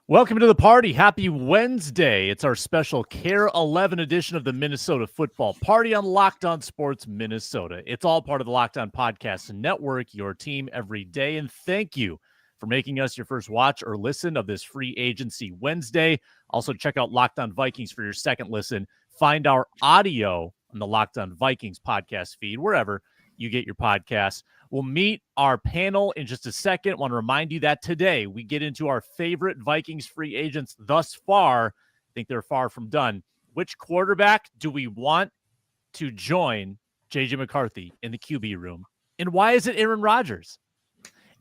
Welcome to the party. Happy Wednesday. It's our special Care 11 edition of the Minnesota Football Party on Locked On Sports Minnesota. It's all part of the Locked On Podcast Network, your team every day. And thank you for making us your first watch or listen of this free agency Wednesday. Also, check out Locked On Vikings for your second listen. Find our audio on the Locked On Vikings podcast feed, wherever you get your podcasts. We'll meet our panel in just a second. I want to remind you that today we get into our favorite Vikings free agents thus far. I think they're far from done. Which quarterback do we want to join J.J. McCarthy in the QB room? And why is it Aaron Rodgers?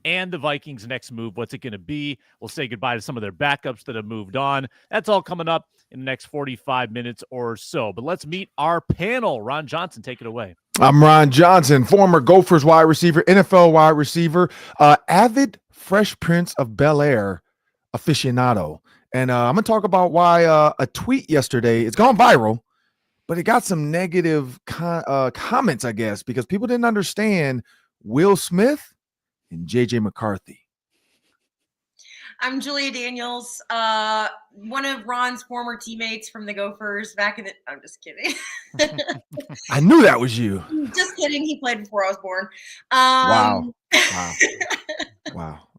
And the Vikings' next move, what's it going to be? We'll say goodbye to some of their backups that have moved on. That's all coming up in the next 45 minutes or so. But let's meet our panel. Ron Johnson, take it away. I'm Ron Johnson, former Gophers wide receiver, NFL wide receiver, avid Fresh Prince of Bel-Air aficionado. And I'm going to talk about why a tweet yesterday, it's gone viral, but it got some negative comments, I guess, because people didn't understand Will Smith and J.J. McCarthy. I'm Julia Daniels, one of Ron's former teammates from the Gophers back in the – I'm just kidding. I knew that was you. Just kidding. He played before I was born. Wow.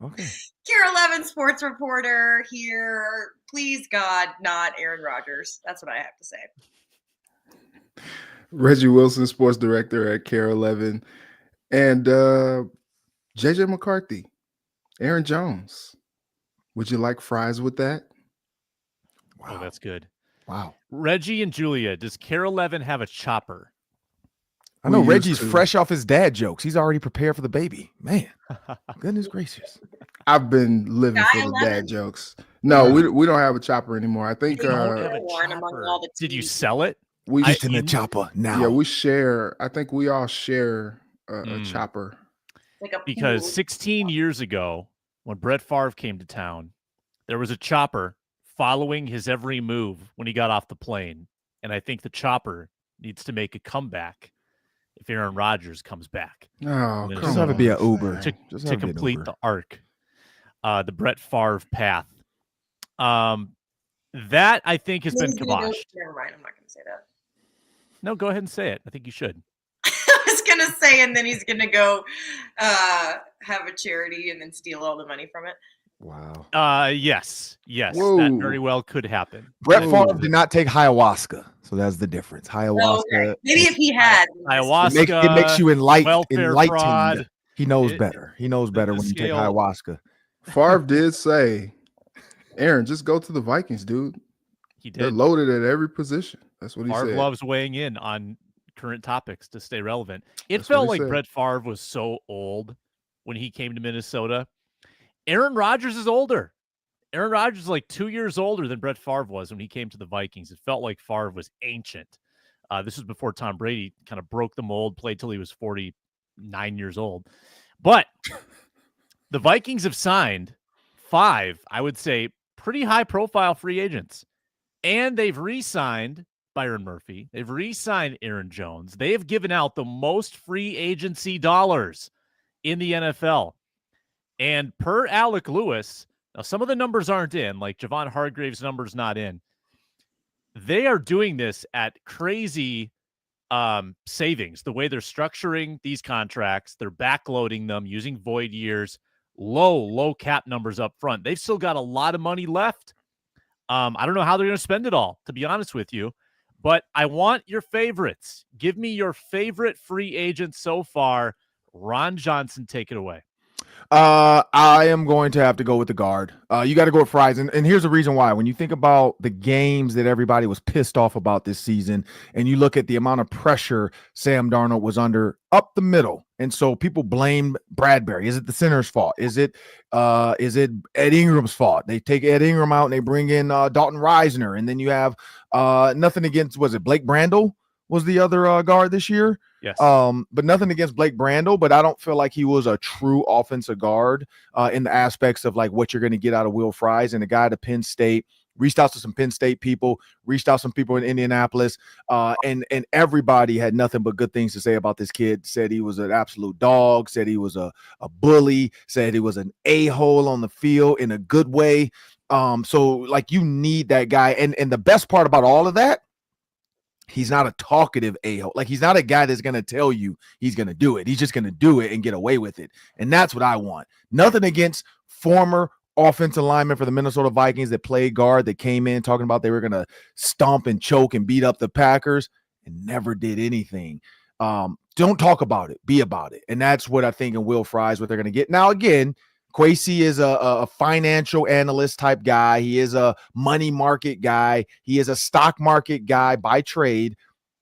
Okay. Care 11 sports reporter here. Please, God, not Aaron Rodgers. That's what I have to say. Reggie Wilson, sports director at Care 11. And J.J. McCarthy, Aaron Jones. Would you like fries with that? Wow. Oh, that's good. Wow. Reggie and Julia, does Care 11 have a chopper? I know Reggie's fresh off his dad jokes. He's already prepared for the baby. Man, goodness gracious. I've been living for the dad jokes. No, we don't have a chopper anymore. I think did you sell it? We in the chopper now. Yeah, we share. I think we all share a chopper. Because 16 years ago, when Brett Favre came to town, there was a chopper following his every move when he got off the plane. And I think the chopper needs to make a comeback if Aaron Rodgers comes back. Oh, just have it be an Uber. To complete the arc, the Brett Favre path. That, I think, has been kiboshed. Never mind, I'm not going to say that. No, go ahead and say it. I think you should. I was going to say, and then he's going to go have a charity and then steal all the money from it. Wow. Yes. Whoa. That very well could happen. Brett Favre did not take ayahuasca, so that's the difference. Ayahuasca. Okay. Maybe if he had. Ayahuasca. It makes you enlightened. Fraud. He knows better. He knows better when you take ayahuasca. Favre did say, Aaron, just go to the Vikings, dude. He did. They're loaded at every position. That's what he said. Favre loves weighing in on current topics to stay relevant. It felt like Brett Favre was so old when he came to Minnesota. Aaron Rodgers is older. Aaron Rodgers is like 2 years older than Brett Favre was when he came to the Vikings. It felt like Favre was ancient. This was before Tom Brady kind of broke the mold, played till he was 49 years old. But the Vikings have signed 5, I would say, pretty high-profile free agents. And they've re-signed Byron Murphy. They've re-signed Aaron Jones. They have given out the most free agency dollars in the NFL. And per Alec Lewis, now some of the numbers aren't in, like Javon Hargrave's number's not in. They are doing this at crazy savings. The way they're structuring these contracts, they're backloading them using void years, low cap numbers up front. They've still got a lot of money left. I don't know how they're going to spend it all, to be honest with you. But I want your favorites. Give me your favorite free agent so far. Ron Johnson, take it away. I am going to have to go with the guard. You got to go with Fries. And here's the reason why. When you think about the games that everybody was pissed off about this season, and you look at the amount of pressure Sam Darnold was under up the middle. And so people blame Bradbury. Is it the center's fault? Is it Ed Ingram's fault? They take Ed Ingram out and they bring in Dalton Reisner. And then you have nothing against, was it Blake Brandel was the other guard this year? Yes. But nothing against Blake Brandel, but I don't feel like he was a true offensive guard in the aspects of like what you're going to get out of Will Fries. And the guy at Penn State reached out to some Penn State people, reached out some people in Indianapolis, and everybody had nothing but good things to say about this kid. Said he was an absolute dog, said he was a bully, said he was an a-hole on the field in a good way. So like you need that guy. And the best part about all of that, he's not a talkative a-hole. Like he's not a guy that's going to tell you he's going to do it. He's just going to do it and get away with it. And that's what I want. Nothing against former offensive linemen for the Minnesota Vikings that played guard, that came in talking about they were going to stomp and choke and beat up the Packers and never did anything. Don't talk about it, be about it. And that's what I think in Will Fry is what they're going to get. Now, again, Kwesi is a financial analyst type guy. He is a money market guy. He is a stock market guy by trade.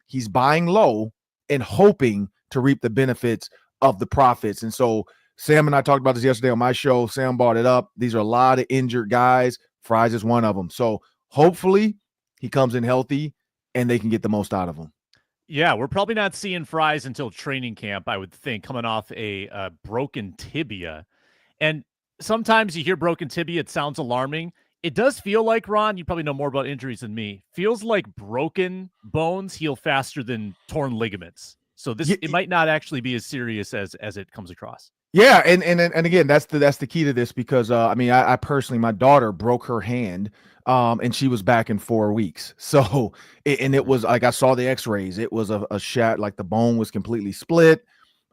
He's buying low and hoping to reap the benefits of the profits. And so Sam and I talked about this yesterday on my show. Sam brought it up. These are a lot of injured guys. Fry's is one of them. So hopefully he comes in healthy and they can get the most out of him. Yeah, we're probably not seeing Fry's until training camp, I would think, coming off a broken tibia. And sometimes you hear broken tibia, it sounds alarming. It does feel like, Ron, you probably know more about injuries than me, feels like broken bones heal faster than torn ligaments. So it might not actually be as serious as it comes across. Yeah, and again, that's the key to this, because I personally, my daughter broke her hand, and she was back in 4 weeks. So it was like, I saw the X-rays. It was a shat, like the bone was completely split.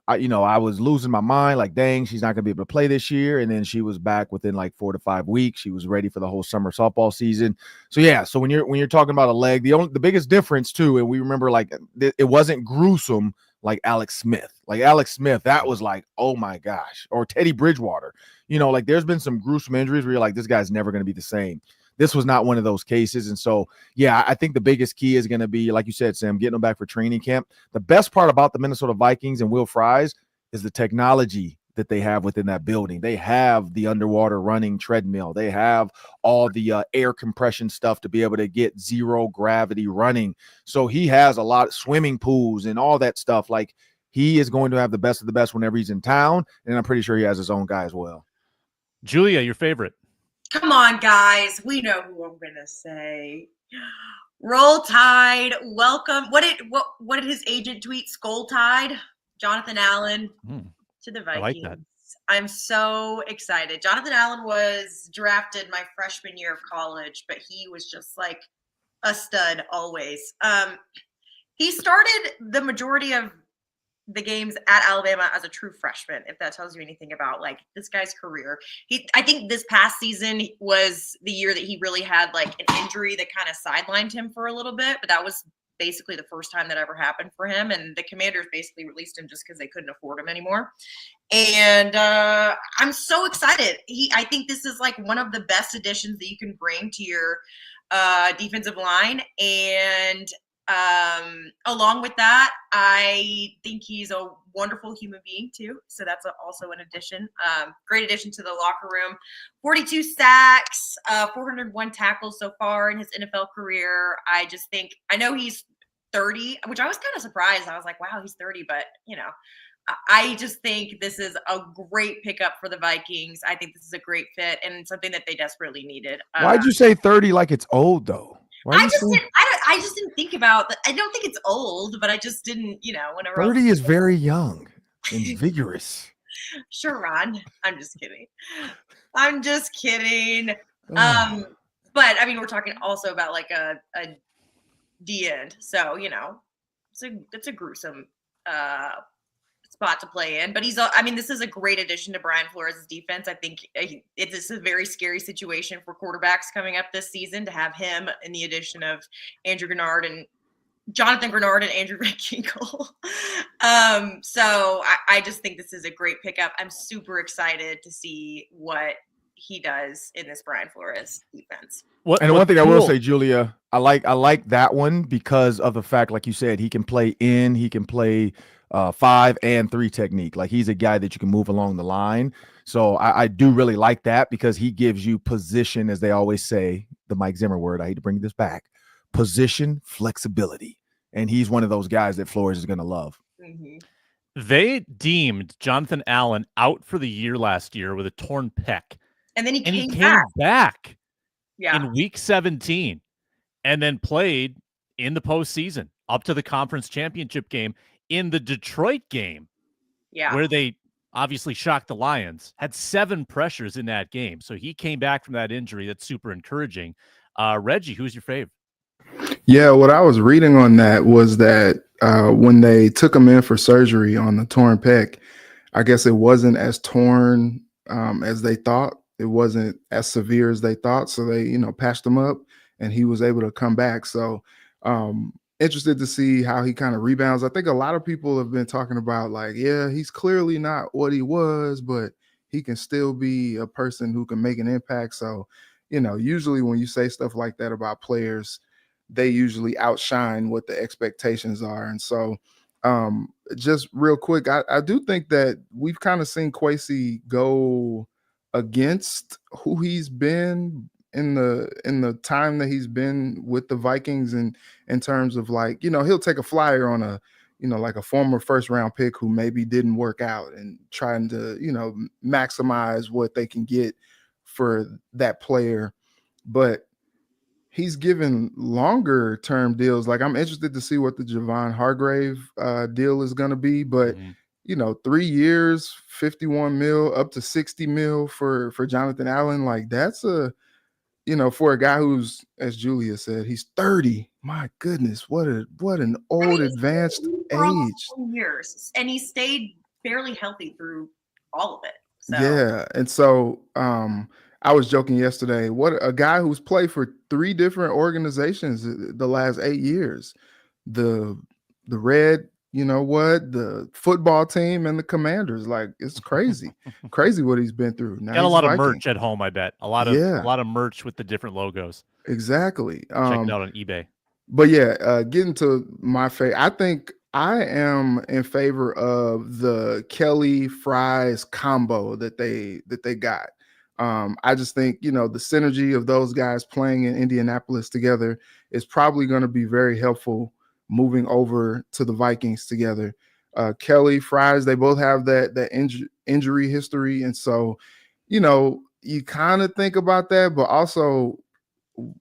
I was losing my mind, like, dang, she's not gonna be able to play this year. And then she was back within like 4 to 5 weeks. She was ready for the whole summer softball season. So yeah, so when you're talking about a leg, the biggest difference too, and we remember, like, it wasn't gruesome like Alex Smith. Like Alex Smith, that was like, oh my gosh. Or Teddy Bridgewater. Like there's been some gruesome injuries where you're like, this guy's never going to be the same. This was not one of those cases. And so, yeah, I think the biggest key is going to be, like you said, Sam, getting them back for training camp. The best part about the Minnesota Vikings and Will Fry's is the technology that they have within that building. They have the underwater running treadmill. They have all the air compression stuff to be able to get zero gravity running. So he has a lot of swimming pools and all that stuff. Like, he is going to have the best of the best whenever he's in town. And I'm pretty sure he has his own guy as well. Julia, your favorite? Come on, guys. We know who I'm going to say. Roll Tide. Welcome. What did his agent tweet? Skull Tide. Jonathan Allen to the Vikings. I like that. I'm so excited. Jonathan Allen was drafted my freshman year of college, but he was just like a stud always. He started the majority of the games at Alabama as a true freshman, if that tells you anything about like this guy's career. I think this past season was the year that he really had like an injury that kind of sidelined him for a little bit, but that was basically the first time that ever happened for him. And the Commanders basically released him just because they couldn't afford him anymore. And I'm so excited. I think this is like one of the best additions that you can bring to your defensive line. And along with that, I think he's a wonderful human being too. So that's also an addition. Great addition to the locker room. 42 sacks, 401 tackles so far in his NFL career. I know he's 30, which I was kind of surprised. I was like, wow, he's 30, but I just think this is a great pickup for the Vikings. I think this is a great fit and something that they desperately needed. Why'd you say 30 like it's old though? I just didn't think about that. I don't think it's old, but I just didn't, whenever 30 is very young and vigorous. Sure, Ron. I'm just kidding. But I mean, we're talking also about like a D end. So, it's a gruesome spot to play in, but this is a great addition to Brian Flores' defense. I think it's a very scary situation for quarterbacks coming up this season to have him in the addition of Jonathan Grenard and Andrew Kinkle. So I just think this is a great pickup. I'm super excited to see what he does in this Brian Flores defense. And one thing I will say, Julia, I like that one because of the fact, like you said, he can play 5 and 3 technique. Like, he's a guy that you can move along the line. So I do really like that because he gives you position, as they always say, the Mike Zimmer word. I hate to bring this back. Position flexibility. And he's one of those guys that Flores is going to love. Mm-hmm. They deemed Jonathan Allen out for the year last year with a torn pec. And then he came back yeah. in week 17 and then played in the postseason up to the conference championship game in the Detroit game, yeah, where they obviously shocked the Lions, had 7 pressures in that game. So he came back from that injury. That's super encouraging. Reggie, who's your fave? Yeah, what I was reading on that was that when they took him in for surgery on the torn pec, I guess it wasn't as torn as they thought. It wasn't as severe as they thought. So they, patched him up and he was able to come back. So interested to see how he kind of rebounds. I think a lot of people have been talking about like, yeah, he's clearly not what he was, but he can still be a person who can make an impact. So, usually when you say stuff like that about players, they usually outshine what the expectations are. And so just real quick, I do think that we've kind of seen Kwesi go against who he's been in the time that he's been with the Vikings, and in terms of like, he'll take a flyer on a, like a former first round pick who maybe didn't work out and trying to, maximize what they can get for that player. But he's given longer term deals. Like I'm interested to see what the Javon Hargrave deal is going to be, but 3 years, 51 mil up to 60 mil for Jonathan Allen. Like that's for a guy who's, as Julia said, he's 30. My goodness, what an old advanced age. Years, and he stayed fairly healthy through all of it. So. Yeah, and so I was joking yesterday. What a guy who's played for 3 different organizations the last 8 years, the Red, the football team and the Commanders. Like it's crazy, crazy what he's been through. Now got a lot of merch at home, I bet. A lot of merch with the different logos. Exactly. Check it out on eBay. But yeah, getting to my favorite, I think I am in favor of the Kelly Fries combo that they got. I just think, the synergy of those guys playing in Indianapolis together is probably going to be very helpful moving over to the Vikings together. Kelly, Fries, they both have that injury history. And so, you kind of think about that, but also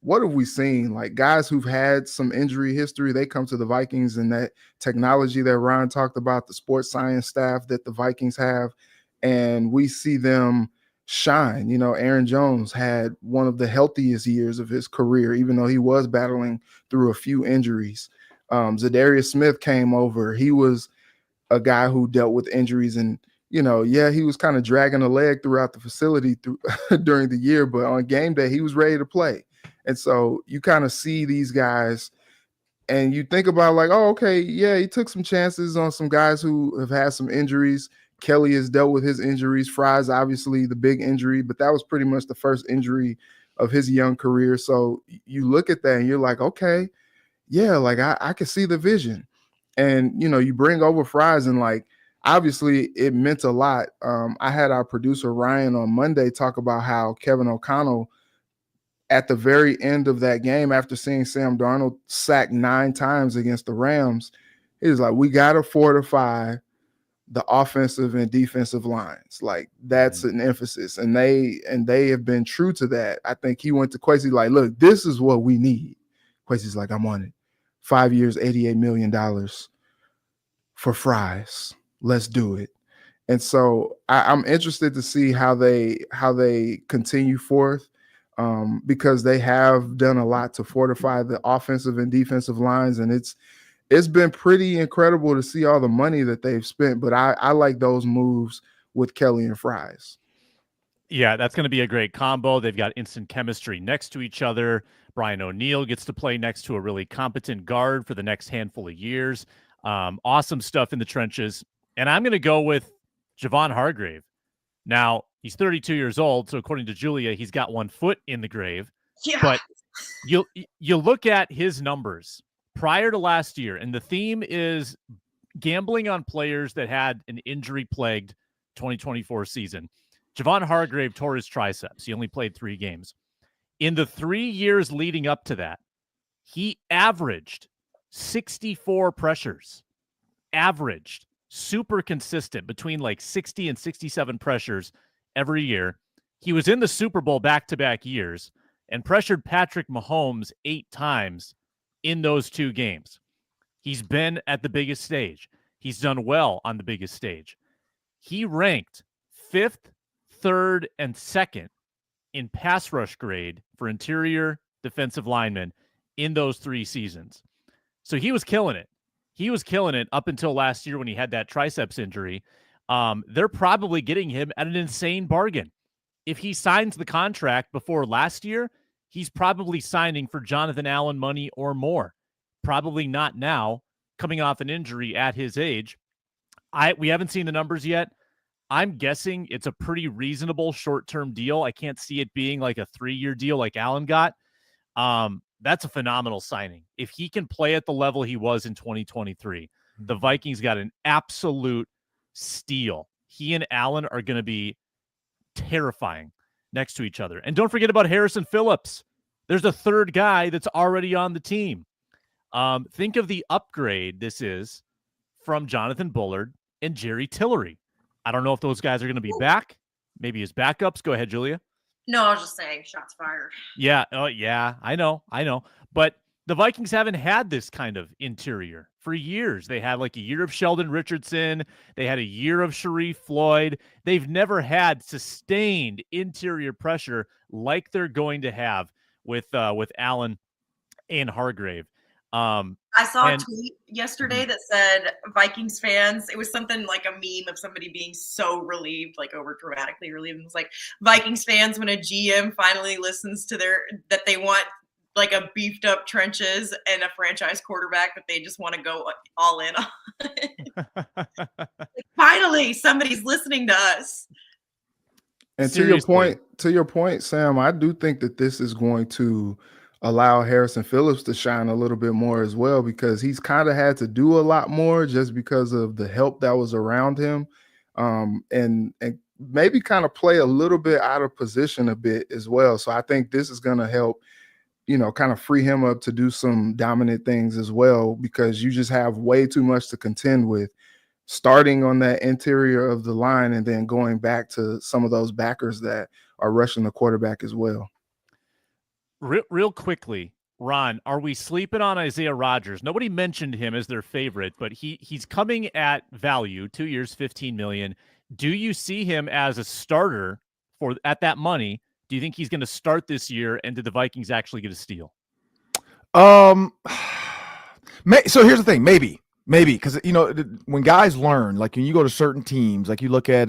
what have we seen? Like guys who've had some injury history, they come to the Vikings, and that technology that Ryan talked about, the sports science staff that the Vikings have, and we see them shine. Aaron Jones had one of the healthiest years of his career, even though he was battling through a few injuries. Zadarius Smith came over. He was a guy who dealt with injuries, and he was kind of dragging a leg throughout the facility during the year, but on game day, he was ready to play. And so you kind of see these guys and you think about like, oh, okay, yeah, he took some chances on some guys who have had some injuries. Kelly has dealt with his injuries. Fries, obviously the big injury, but that was pretty much the first injury of his young career. So you look at that and you're like, okay, yeah, like I can see the vision. And, you bring over Fries and like, obviously it meant a lot. I had our producer Ryan on Monday talk about how Kevin O'Connell at the very end of that game, after seeing Sam Darnold sack 9 times against the Rams, he was like, we got to fortify the offensive and defensive lines. Like that's an emphasis. And they have been true to that. I think he went to Kwesi like, look, this is what we need. Kwesi's like, I'm on it. 5 years, $88 million for Fries. Let's do it. And so I'm interested to see how they continue forth. Because they have done a lot to fortify the offensive and defensive lines. And it's been pretty incredible to see all the money that they've spent. But I like those moves with Kelly and Fries. Yeah, that's going to be a great combo. They've got instant chemistry next to each other. Brian O'Neill gets to play next to a really competent guard for the next handful of years. Awesome stuff in the trenches. And I'm going to go with Javon Hargrave. Now, he's 32 years old, so according to Julia, he's got 1 foot in the grave. Yeah. But you look at his numbers prior to last year, and the theme is gambling on players that had an injury-plagued 2024 season. Javon Hargrave tore his triceps. He only played 3 games. In the 3 years leading up to that, he averaged 64 pressures. Averaged. Super consistent between like 60 and 67 pressures every year. He was in the Super Bowl back-to-back years and pressured Patrick Mahomes 8 times in those 2 games. He's been at the biggest stage. He's done well on the biggest stage. He ranked 5th, 3rd, and 2nd in pass rush grade for interior defensive linemen in those 3 seasons. So he was killing it. He was killing it up until last year when he had that triceps injury. They're probably getting him at an insane bargain. If he signs the contract before last year, he's probably signing for Jonathan Allen money or more. Probably not now, coming off an injury at his age. We haven't seen the numbers yet. I'm guessing it's a pretty reasonable short-term deal. I can't see it being like a 3-year deal like Allen got. That's a phenomenal signing. If he can play at the level he was in 2023, the Vikings got an absolute steal. He and Allen are going to be terrifying next to each other. And don't forget about Harrison Phillips. There's a 3rd guy that's already on the team. Think of the upgrade this is from Jonathan Bullard and Jerry Tillery. I don't know if those guys are going to be back. Maybe as backups. Go ahead, Julia. No, I was just saying, shots fired. Yeah. Oh, yeah. I know. But the Vikings haven't had this kind of interior for years. They had like a year of Sheldon Richardson. They had a year of Sharif Floyd. They've never had sustained interior pressure like they're going to have with Allen and Hargrave. I saw a tweet yesterday that said Vikings fans, it was something like a meme of somebody being so relieved, like over dramatically relieved. It was like Vikings fans when a GM finally listens to that they want like a beefed up trenches and a franchise quarterback that they just want to go all in on. Like, finally, somebody's listening to us. And Seriously. to your point, Sam, I do think that this is going to allow Harrison Phillips to shine a little bit more as well, because he's kind of had to do a lot more just because of the help that was around him, and maybe kind of play a little bit out of position a bit as well. So I think this is going to help, kind of free him up to do some dominant things as well, because you just have way too much to contend with, starting on that interior of the line and then going back to some of those backers that are rushing the quarterback as well. Real quickly, Ron, are we sleeping on Isaiah Rodgers? Nobody mentioned him as their favorite, but he's coming at value, 2 years, $15 million. Do you see him as a starter at that money? Do you think he's going to start this year, and did the Vikings actually get a steal? So here's the thing, maybe, because when guys learn, like when you go to certain teams, like you look at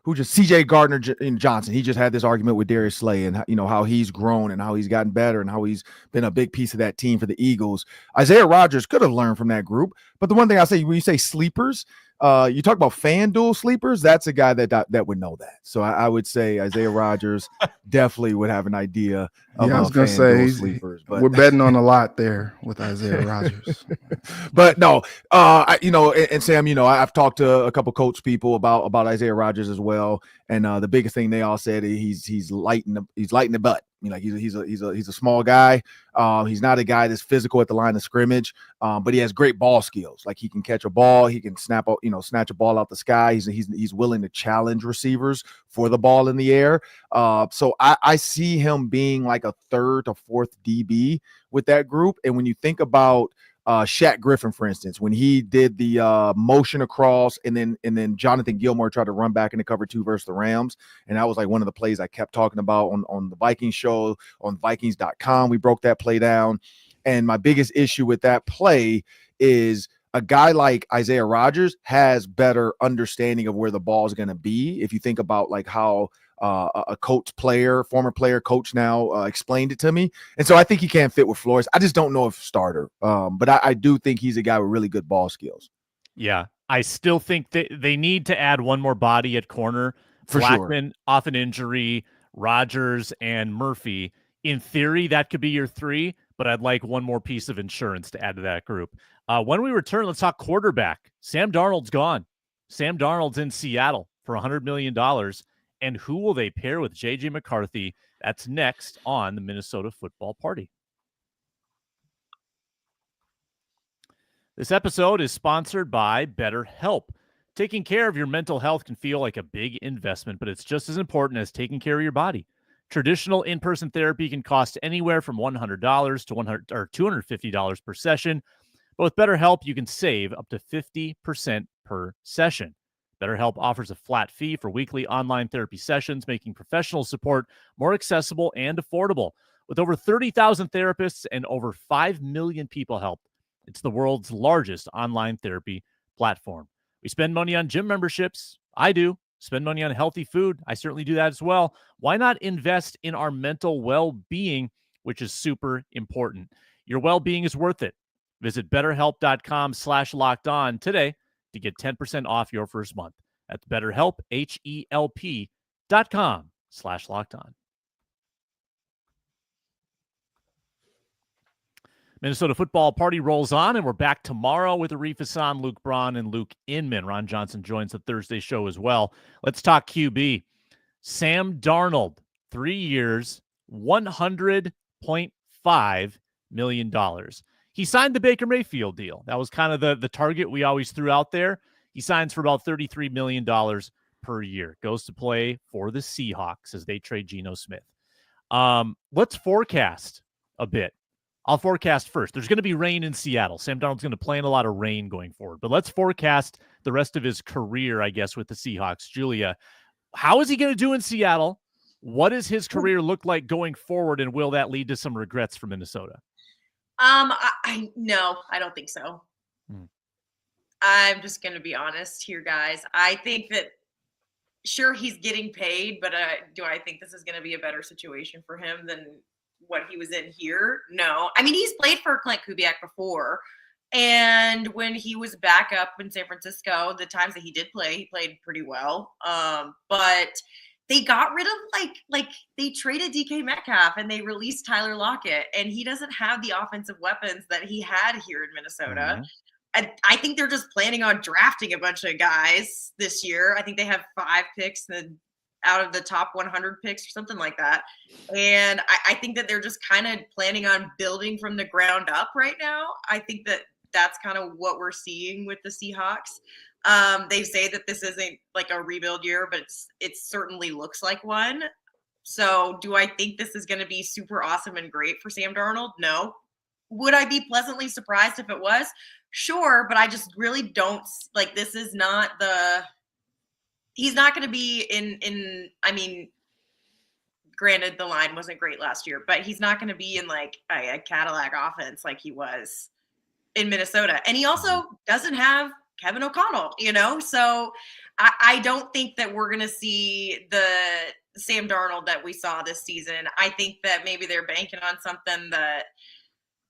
CJ Gardner Johnson, he just had this argument with Darius Slay and how he's grown and how he's gotten better and how he's been a big piece of that team for the Eagles. Isaiah Rodgers could have learned from that group, but the one thing I say, when you say sleepers, you talk about FanDuel sleepers, that's a guy that would know that. So I would say Isaiah Rodgers definitely would have an idea of I was going to say sleepers. But we're betting on a lot there with Isaiah Rodgers. But no, and Sam, I've talked to a couple coach people about Isaiah Rodgers as well, and the biggest thing they all said is he's lighting the butt. He's a small guy. He's not a guy that's physical at the line of scrimmage, but he has great ball skills. Like he can catch a ball, he can snatch a ball out the sky. He's willing to challenge receivers for the ball in the air. So I see him being like a 3rd to 4th DB with that group. And when you think about Shaq Griffin, for instance, when he did the motion across and then Jonathan Gilmore tried to run back into cover 2 versus the Rams. And that was like one of the plays I kept talking about on the Vikings show on Vikings.com. We broke that play down. And my biggest issue with that play is a guy like Isaiah Rodgers has better understanding of where the ball is going to be. If you think about like how a former player coach now explained it to me. And so I think he can fit with Flores. I just don't know if starter. But I do think he's a guy with really good ball skills. Yeah. I still think that they need to add one more body at corner. For Blackman sure. off an injury, Rodgers and Murphy. In theory, that could be your 3, but I'd like one more piece of insurance to add to that group. When we return, let's talk quarterback. Sam Darnold's gone. Sam Darnold's in Seattle for $100 million. And who will they pair with J.J. McCarthy? That's next on the Minnesota Football Party. This episode is sponsored by BetterHelp. Taking care of your mental health can feel like a big investment, but it's just as important as taking care of your body. Traditional in-person therapy can cost anywhere from $100 to $250 per session. But with BetterHelp, you can save up to 50% per session. BetterHelp offers a flat fee for weekly online therapy sessions, making professional support more accessible and affordable. With over 30,000 therapists and over 5 million people helped, it's the world's largest online therapy platform. We spend money on gym memberships. I do. Spend money on healthy food. I certainly do that as well. Why not invest in our mental well-being, which is super important? Your well-being is worth it. Visit BetterHelp.com/lockedon today to get 10% off your first month. That's BetterHelp, HELP.com/lockedon. Minnesota football party rolls on, and we're back tomorrow with Arif Hassan, Luke Braun, and Luke Inman. Ron Johnson joins the Thursday show as well. Let's talk QB. Sam Darnold, 3 years, $100.5 million. He signed the Baker Mayfield deal. That was kind of the target we always threw out there. He signs for about $33 million per year. Goes to play for the Seahawks as they trade Geno Smith. Let's forecast a bit. I'll forecast first. There's going to be rain in Seattle. Sam Darnold's going to play in a lot of rain going forward. But let's forecast the rest of his career, I guess, with the Seahawks. Julia, how is he going to do in Seattle? What does his career look like going forward, and will that lead to some regrets for Minnesota? No, I don't think so. I'm just going to be honest here, guys. I think that, sure, he's getting paid, but do I think this is going to be a better situation for him than what he was in here? No. I mean, he's played for Clint Kubiak before, and when he was back up in San Francisco, the times that he did play, he played pretty well. But they got rid of like they traded DK Metcalf and they released Tyler Lockett, and he doesn't have the offensive weapons that he had here in Minnesota. Mm-hmm. I think they're just planning on drafting a bunch of guys this year. I think they have 5 picks out of the top 100 picks or something like that. And I think that they're just kind of planning on building from the ground up right now. I think that that's kind of what we're seeing with the Seahawks. They say that this isn't like a rebuild year, but it certainly looks like one. So do I think this is going to be super awesome and great for Sam Darnold? No. Would I be pleasantly surprised if it was? Sure, but I just really don't like, this is not he's not going to be in, I mean, granted the line wasn't great last year, but he's not going to be in like a Cadillac offense like he was in Minnesota. And he also doesn't have Kevin O'Connell, so I don't think that we're going to see the Sam Darnold that we saw this season. I think that maybe they're banking on something that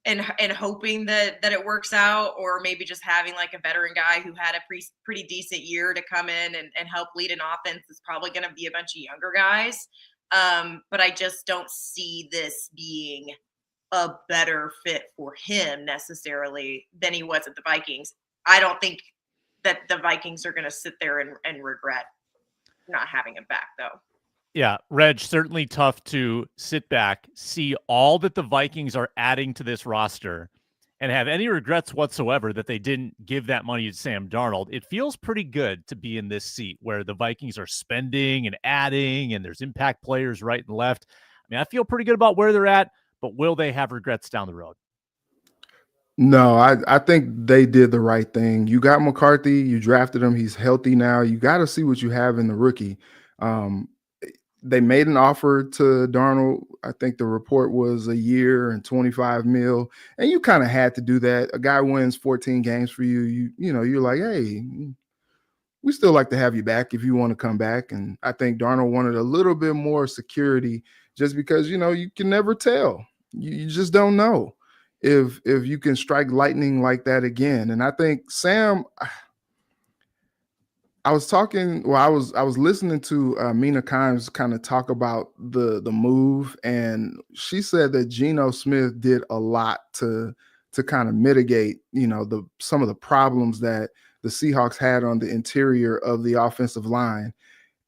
and hoping that it works out, or maybe just having like a veteran guy who had a pretty decent year to come in and help lead an offense. Is probably going to be a bunch of younger guys. But I just don't see this being a better fit for him necessarily than he was at the Vikings. I don't think that the Vikings are going to sit there and regret not having him back, though. Yeah, Reg, certainly tough to sit back, see all that the Vikings are adding to this roster, and have any regrets whatsoever that they didn't give that money to Sam Darnold. It feels pretty good to be in this seat where the Vikings are spending and adding, and there's impact players right and left. I mean, I feel pretty good about where they're at, but will they have regrets down the road? No, I think they did the right thing. You got McCarthy, you drafted him, he's healthy now. You got to see what you have in the rookie. They made an offer to Darnold. I think the report was a year and $25 million, and you kind of had to do that. A guy wins 14 games for you. You're like, hey, we still like to have you back if you want to come back. And I think Darnold wanted a little bit more security, just because you can never tell. You just don't know if you can strike lightning like that again. And I think Sam. I was listening to Mina Kimes kind of talk about the move, and she said that Geno Smith did a lot to kind of mitigate, some of the problems that the Seahawks had on the interior of the offensive line.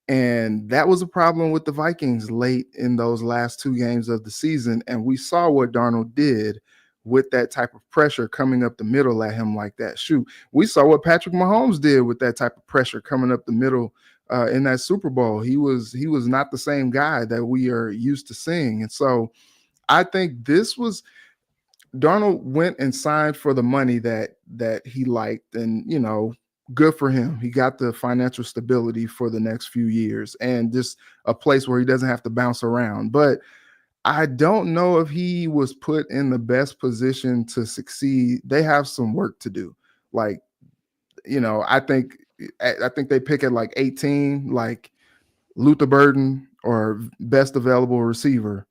And that was a problem with the Vikings late in those last 2 games of the season. And we saw what Darnold did with that type of pressure coming up the middle at him like that. Shoot, we saw what Patrick Mahomes did with that type of pressure coming up the middle in that Super Bowl. He was not the same guy that we are used to seeing. And so I think this was Darnold went and signed for the money that he liked. And, good for him. He got the financial stability for the next few years and just a place where he doesn't have to bounce around. But I don't know if he was put in the best position to succeed. They have some work to do. Like, I think they pick at like 18, like Luther Burden or best available receiver.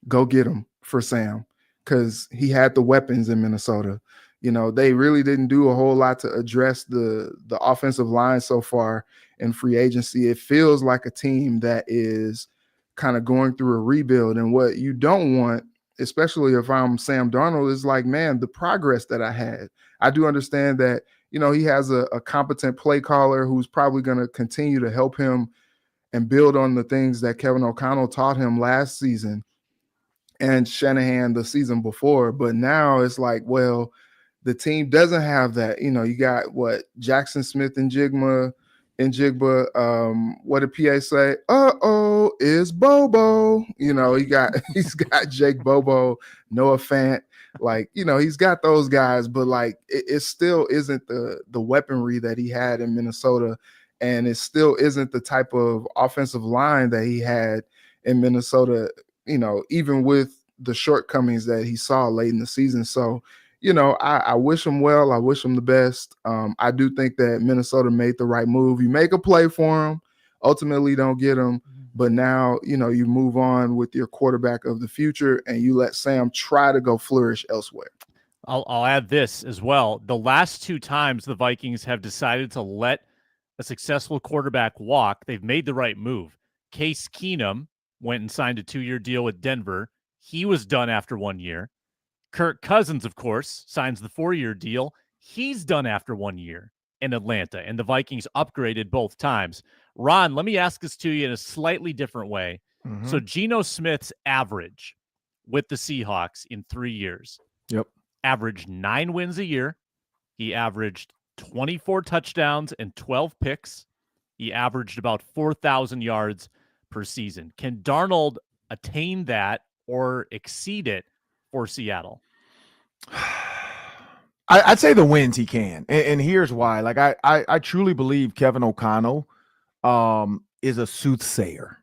Go get him for Sam, because he had the weapons in Minnesota. They really didn't do a whole lot to address the offensive line so far in free agency. It feels like a team that is kind of going through a rebuild. And what you don't want, especially if I'm Sam Darnold, is like, man, the progress that I had. I do understand that, he has a competent play caller who's probably going to continue to help him and build on the things that Kevin O'Connell taught him last season and Shanahan the season before. But now it's like, well, the team doesn't have that. You got what, Jackson Smith and Jigba. What did PA say? Uh-oh, is Bobo. He's got Jake Bobo, Noah Fant. Like, he's got those guys, but like it still isn't the weaponry that he had in Minnesota. And it still isn't the type of offensive line that he had in Minnesota, even with the shortcomings that he saw late in the season. So, I wish him well. I wish him the best. I do think that Minnesota made the right move. You make a play for him, ultimately don't get him. But now, you move on with your quarterback of the future and you let Sam try to go flourish elsewhere. I'll add this as well. The last two times the Vikings have decided to let a successful quarterback walk, they've made the right move. Case Keenum went and signed a 2-year deal with Denver. He was done after 1 year. Kirk Cousins, of course, signs the 4-year deal. He's done after 1 year in Atlanta, and the Vikings upgraded both times. Ron, let me ask this to you in a slightly different way. Mm-hmm. So Geno Smith's average with the Seahawks in 3 years. Yep. Averaged 9 wins a year. He averaged 24 touchdowns and 12 picks. He averaged about 4,000 yards per season. Can Darnold attain that or exceed it for Seattle? I'd say the wins he can. And here's why. Like, I truly believe Kevin O'Connell is a soothsayer.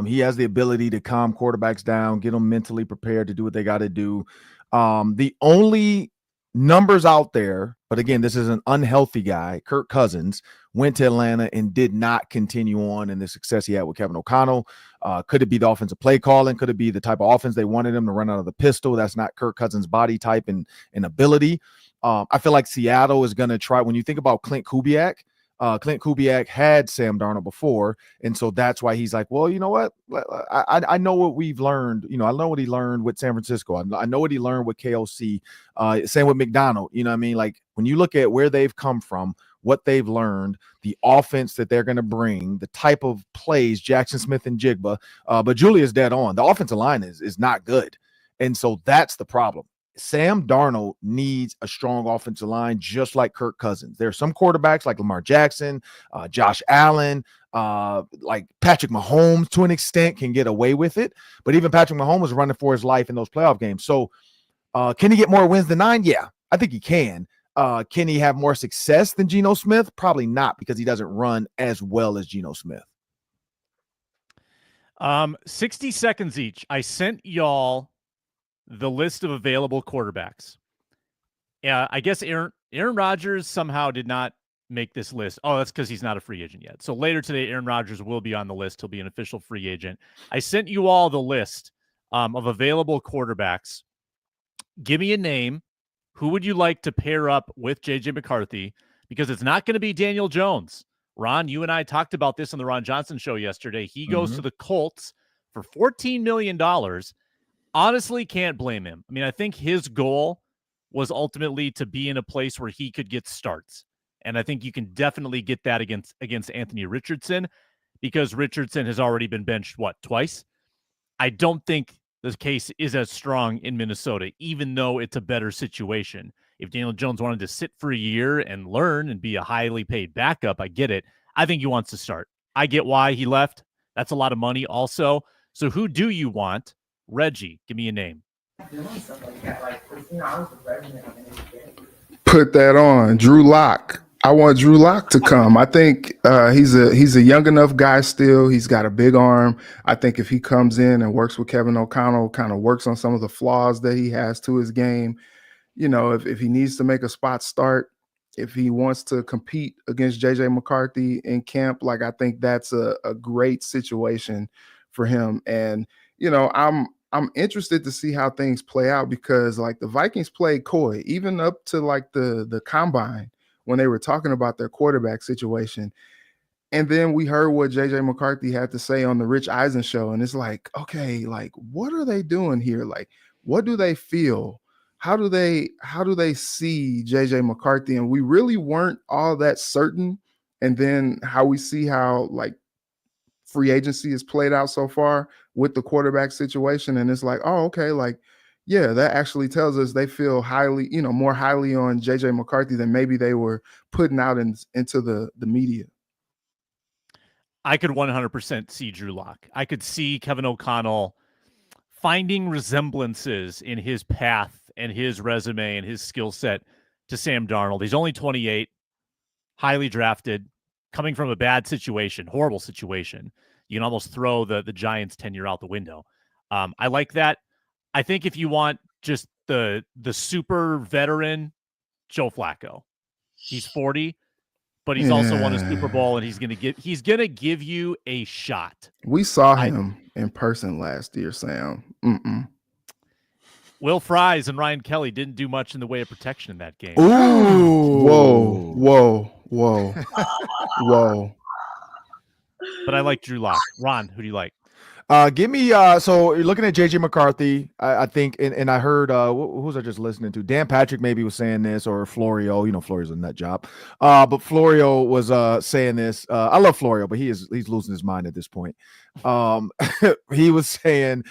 He has the ability to calm quarterbacks down, get them mentally prepared to do what they got to do. The only numbers out there, but again, this is an unhealthy guy, Kirk Cousins, went to Atlanta and did not continue on in the success he had with Kevin O'Connell. Could it be the offensive play calling? Could it be the type of offense they wanted him to run out of the pistol? That's not Kirk Cousins' body type and ability. I feel like Seattle is going to try. When you think about Clint Kubiak had Sam Darnold before, and so that's why he's like, well, you know what? I know what we've learned. I know what he learned with San Francisco. I know what he learned with KOC. Same with McDonald. You know what I mean? Like, when you look at where they've come from, what they've learned, the offense that they're going to bring, the type of plays, Jackson Smith and Jigba. But Julia's dead on. The offensive line is not good, and so that's the problem. Sam Darnold needs a strong offensive line, just like Kirk Cousins. There are some quarterbacks like Lamar Jackson, Josh Allen, like Patrick Mahomes to an extent can get away with it. But even Patrick Mahomes was running for his life in those playoff games. So can he get more wins than 9? Yeah, I think he can. Can he have more success than Geno Smith? Probably not, because he doesn't run as well as Geno Smith. 60 seconds each. I sent y'all the list of available quarterbacks. I guess Aaron Rodgers somehow did not make this list. Oh, that's because he's not a free agent yet. So later today, Aaron Rodgers will be on the list. He'll be an official free agent. I sent you all the list of available quarterbacks. Give me a name. Who would you like to pair up with J.J. McCarthy? Because it's not going to be Daniel Jones. Ron, you and I talked about this on the Ron Johnson show yesterday. He goes to the Colts for $14 million. Honestly, can't blame him. I mean, I think his goal was ultimately to be in a place where he could get starts. And I think you can definitely get that against Anthony Richardson, because Richardson has already been benched, twice? I don't think the case is as strong in Minnesota, even though it's a better situation. If Daniel Jones wanted to sit for a year and learn and be a highly paid backup, I get it. I think he wants to start. I get why he left. That's a lot of money also. So who do you want? Reggie, give me a name. Put that on. Drew Lock. I want Drew Lock to come. I think he's a young enough guy still. He's got a big arm. I think if he comes in and works with Kevin O'Connell, kind of works on some of the flaws that he has to his game, if he needs to make a spot start, if he wants to compete against JJ McCarthy in camp, like I think that's a great situation for him. And I'm interested to see how things play out because like the Vikings played coy, even up to like the combine when they were talking about their quarterback situation. And then we heard what JJ McCarthy had to say on the Rich Eisen show. And it's like, okay, like what are they doing here? Like, what do they feel? How do they see JJ McCarthy? And we really weren't all that certain. And then how we see how like free agency is played out so far with the quarterback situation. And it's like, oh, okay, like, yeah, that actually tells us they feel highly, more highly on JJ McCarthy than maybe they were putting out into the media. I could 100% see Drew Lock. I could see Kevin O'Connell finding resemblances in his path and his resume and his skill set to Sam Darnold. He's only 28, highly drafted, coming from a bad situation, horrible situation. You can almost throw the Giants' tenure out the window. I like that. I think if you want just the super veteran, Joe Flacco. He's 40, but he's also won a Super Bowl, and he's gonna give you a shot. We saw him in person last year, Sam. Will Fries and Ryan Kelly didn't do much in the way of protection in that game. Ooh. Whoa. But I like Drew Lock. Ron, who do you like? Give me so you're looking at JJ McCarthy, I think, and I heard who was I just listening to? Dan Patrick maybe was saying this, or Florio. Florio's a nut job. But Florio was saying this. I love Florio, but he's losing his mind at this point. He was saying,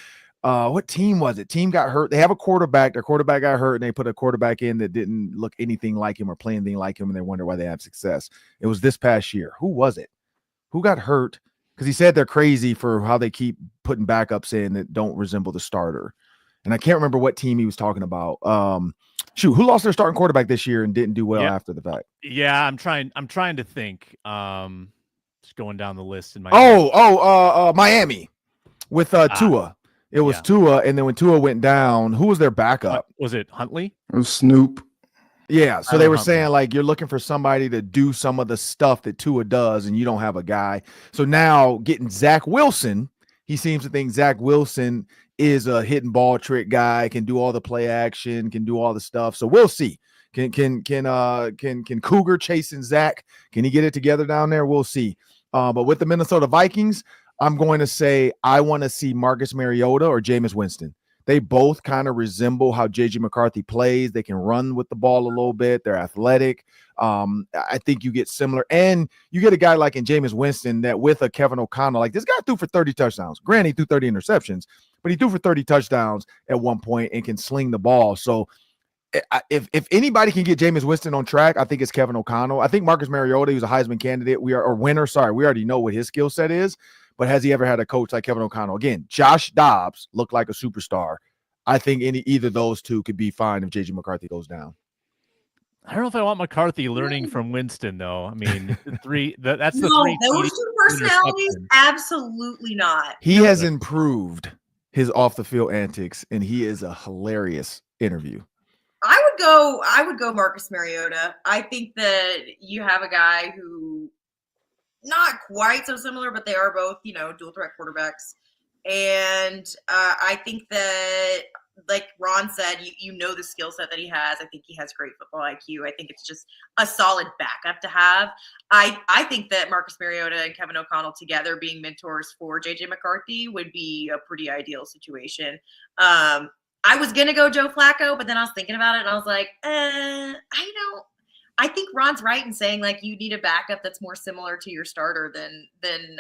what team was it? Team got hurt. They have a quarterback. Their quarterback got hurt, and they put a quarterback in that didn't look anything like him or play anything like him, and they wonder why they have success. It was this past year. Who was it? Who got hurt? Because he said they're crazy for how they keep putting backups in that don't resemble the starter. And I can't remember what team he was talking about. Who lost their starting quarterback this year and didn't do well after the fact? Yeah, I'm trying to think. Just going down the list in my Miami with Tua. It was Tua, and then when Tua went down, who was their backup? Was it Huntley? It was Snoop. Yeah, so they were saying like you're looking for somebody to do some of the stuff that Tua does, and you don't have a guy. So now getting Zach Wilson, he seems to think Zach Wilson is a hit and ball trick guy, can do all the play action, can do all the stuff. So we'll see. Can Cougar chasing Zach? Can he get it together down there? We'll see. But with the Minnesota Vikings, I'm going to say I want to see Marcus Mariota or Jameis Winston. They both kind of resemble how J.J. McCarthy plays. They can run with the ball a little bit. They're athletic. I think you get similar. And you get a guy like in Jameis Winston that with a Kevin O'Connell, like this guy threw for 30 touchdowns. Granted, he threw 30 interceptions, but he threw for 30 touchdowns at one point and can sling the ball. So if anybody can get Jameis Winston on track, I think it's Kevin O'Connell. I think Marcus Mariota, who's a Heisman candidate, we already know what his skill set is. But has he ever had a coach like Kevin O'Connell? Again, Josh Dobbs looked like a superstar. I think either of those two could be fine if J.J. McCarthy goes down. I don't know if I want McCarthy learning from Winston, though. I mean, that's the three. Those two personalities, absolutely not. He has improved his off the field antics, and he is a hilarious interview. I would go Marcus Mariota. I think that you have a guy who not quite so similar, but they are both, dual threat quarterbacks. And I think that, like Ron said, you know the skill set that he has. I think he has great football IQ. I think it's just a solid backup to have. I think that Marcus Mariota and Kevin O'Connell together being mentors for J.J. McCarthy would be a pretty ideal situation. I was going to go Joe Flacco, but then I was thinking about it, and I was like, I think Ron's right in saying like you need a backup that's more similar to your starter than